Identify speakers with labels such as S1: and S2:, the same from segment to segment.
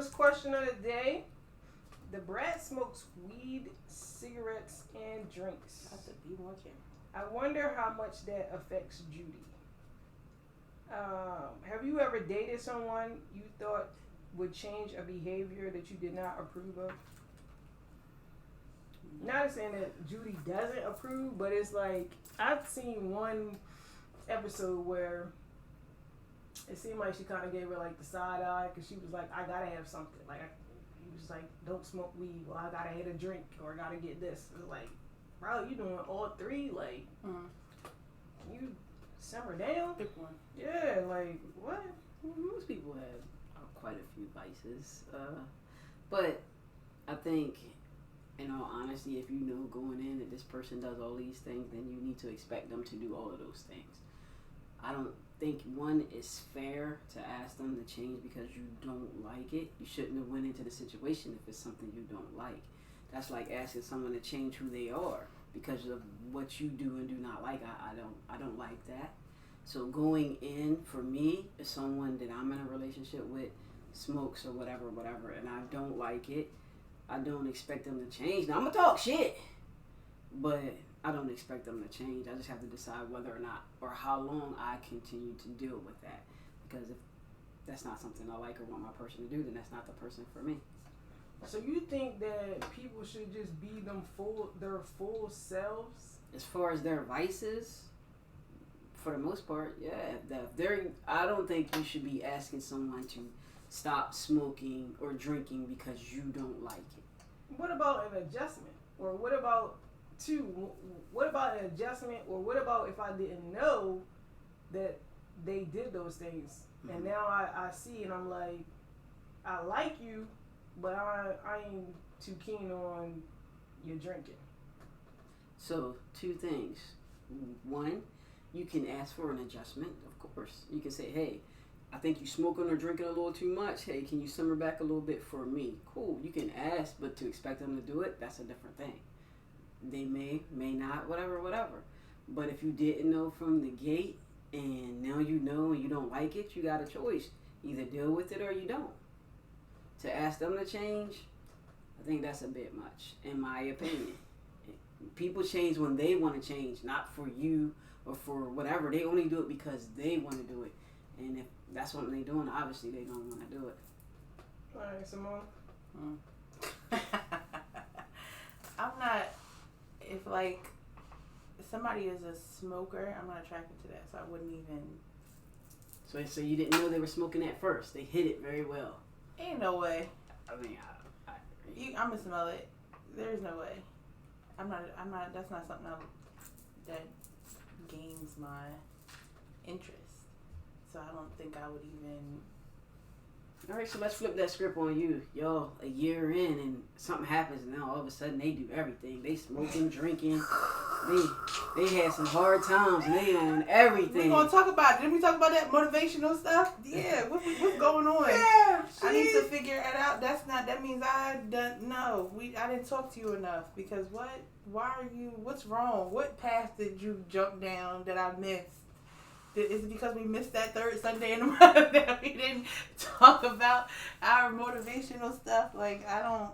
S1: first question of the day. Dabrat smokes weed, cigarettes, and drinks.
S2: That's a be more careful.
S1: I wonder how much that affects Judy. Have you ever dated someone you thought would change a behavior that you did not approve of? Not saying that Judy doesn't approve, but it's like I've seen one episode where it seemed like she kind of gave her like the side eye because she was like, I gotta have something. Like, he was like, don't smoke weed, or I gotta hit a drink, or I gotta get this. It was like, bro, you doing all three? Like, you simmer down?
S2: Pick one.
S1: Yeah, like, what?
S2: Well, most people have quite a few vices. But I think, in all honesty, if you know going in that this person does all these things, then you need to expect them to do all of those things. I don't think one is fair to ask them to change because you don't like it. You shouldn't have went into the situation if it's something you don't like. That's like asking someone to change who they are because of what you do and do not like. I don't like that. So going in for me is someone that I'm in a relationship with smokes or whatever, and I don't like it. I don't expect them to change. Now I'm gonna talk shit, but I don't expect them to change. I just have to decide whether or not or how long I continue to deal with that. Because if that's not something I like or want my person to do, then that's not the person for me.
S1: So you think that people should just be their full selves?
S2: As far as their vices, for the most part, yeah. I don't think you should be asking someone to stop smoking or drinking because you don't like it.
S1: What about an adjustment? Or what about what about an adjustment? Or what about if I didn't know that they did those things and now I see and I'm like, I like you, but I ain't too keen on your drinking.
S2: So 2 things. 1, you can ask for an adjustment, of course. You can say, hey, I think you smoking or drinking a little too much. Hey, can you simmer back a little bit for me? Cool, you can ask, but to expect them to do it, that's a different thing. They may not, whatever. But if you didn't know from the gate and now you know and you don't like it, you got a choice. Either deal with it or you don't. To ask them to change, I think that's a bit much, in my opinion. People change when they want to change, not for you or for whatever. They only do it because they want to do it. And if that's what they're doing, obviously they don't want to do it.
S1: All right, Simone.
S3: I'm not, if like somebody is a smoker, I'm not attracted to that, so I wouldn't even.
S2: So you didn't know they were smoking at first. They hid it very well.
S3: Ain't no way.
S2: I mean,
S3: I'm gonna smell it. There's no way. I'm not. That's not something that gains my interest. So I don't think I would even.
S2: All right, so let's flip that script on you. Y'all, a year in and something happens and now all of a sudden they do everything. They smoking, drinking. They had some hard times and they on everything.
S3: We gonna talk about it. Didn't we talk about that motivational stuff? Yeah, what's going on?
S1: Yeah,
S3: I need to figure it out. That means I didn't talk to you enough because what's wrong? What path did you jump down that I missed? Is it because we missed that third Sunday in the month that we didn't talk about our motivational stuff? Like, I don't,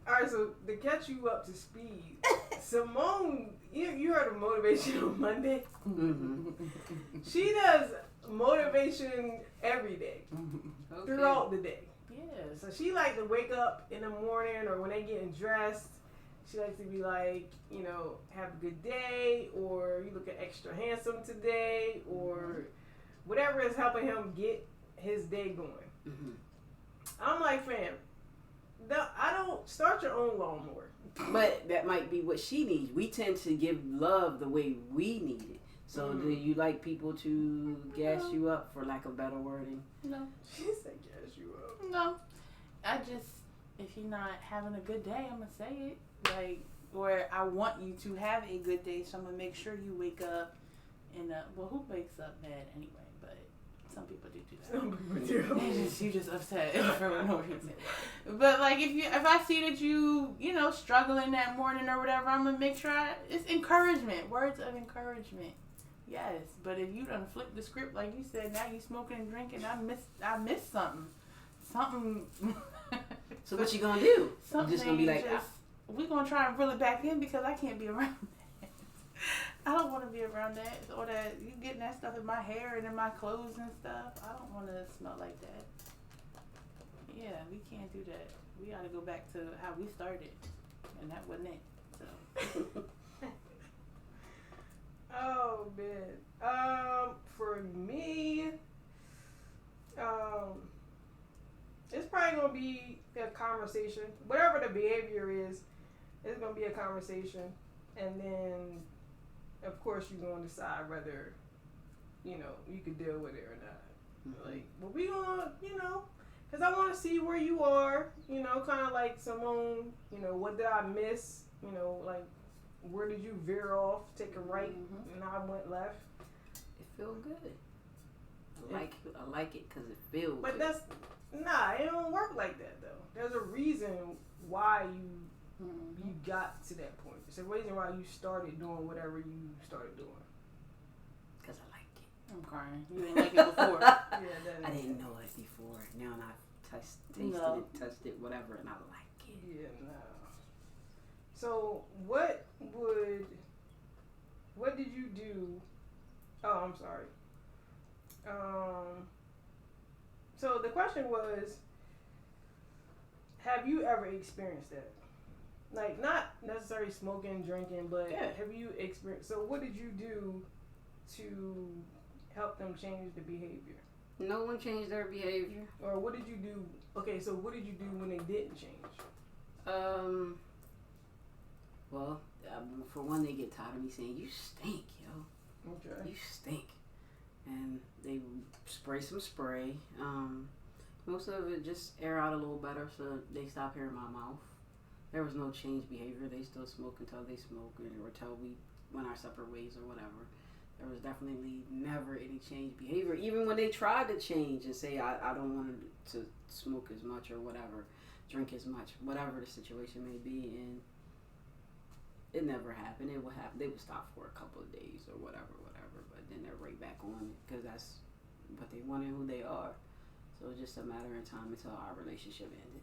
S1: Alright, so to catch you up to speed, Simone, you heard of Motivational Monday?
S2: Mm-hmm.
S1: She does motivation every day, throughout the day.
S3: Yeah.
S1: So she likes to wake up in the morning or when they getting dressed. She likes to be like, have a good day, or you looking extra handsome today, or whatever is helping him get his day going.
S2: Mm-hmm.
S1: I'm like, fam, I don't start your own lawnmower.
S2: But that might be what she needs. We tend to give love the way we need it. So do you like people to gas you up, for lack of better wording?
S3: No.
S1: She said gas you up.
S3: No. If you're not having a good day, I'm going to say it. Like, or I want you to have a good day, so I'm going to make sure you wake up who wakes up mad anyway? But some people do that.
S1: Some people do.
S3: You just upset for no reason. But like, if I see that you struggling that morning or whatever, I'm going to make sure it's encouragement, words of encouragement. Yes, but if you done flip the script like you said, now you smoking and drinking, I missed something. something.
S2: So what you gonna do? You
S3: Something
S2: just gonna be like,
S3: we're gonna try and reel it back in because I can't be around that. I don't want to be around that, or that you getting that stuff in my hair and in my clothes and stuff. I don't want to smell like that. Yeah, we can't do that. We got to go back to how we started, and that wasn't it. So.
S1: Oh man. For me, it's probably gonna be a conversation. Whatever the behavior is, it's gonna be a conversation, and then, of course, you're gonna decide whether, you can deal with it or not.
S2: mm-hmm.
S1: Like, well, we gonna, because I want to see where you are. Kind of like Simone. What did I miss? Like, where did you veer off, take a right, and I went left?
S2: It feels good. I like it because it feels
S1: But
S2: good.
S1: it don't work like that though. There's a reason why you got to that point. It's a reason why you started doing whatever you started doing.
S2: Because I like it.
S3: I'm crying. You didn't like it before.
S1: Yeah,
S2: I didn't know it before. Now I've tasted it, touched it, whatever, and I like it.
S1: Yeah, no. So what did you do? Oh, I'm sorry. So the question was, have you ever experienced that? Like, not necessarily smoking, drinking, but have you experienced? So what did you do to help them change the behavior?
S2: No one changed their behavior.
S1: Or what did you do? Okay, so what did you do when they didn't change?
S2: Well, for one, they get tired of me saying, "You stink, yo.
S1: Okay.
S2: You stink." And they spray some spray. Most of it just air out a little better so they stop hearing my mouth. There was no change behavior. They still smoke until they smoke or until we went our separate ways or whatever. There was definitely never any change behavior. Even when they tried to change and say, I don't want to smoke as much or whatever, drink as much, whatever the situation may be. And it never happened. It would happen. They would stop for a couple of days or whatever. But then they're right back on it because that's what they want and who they are. So it's just a matter of time until our relationship ended.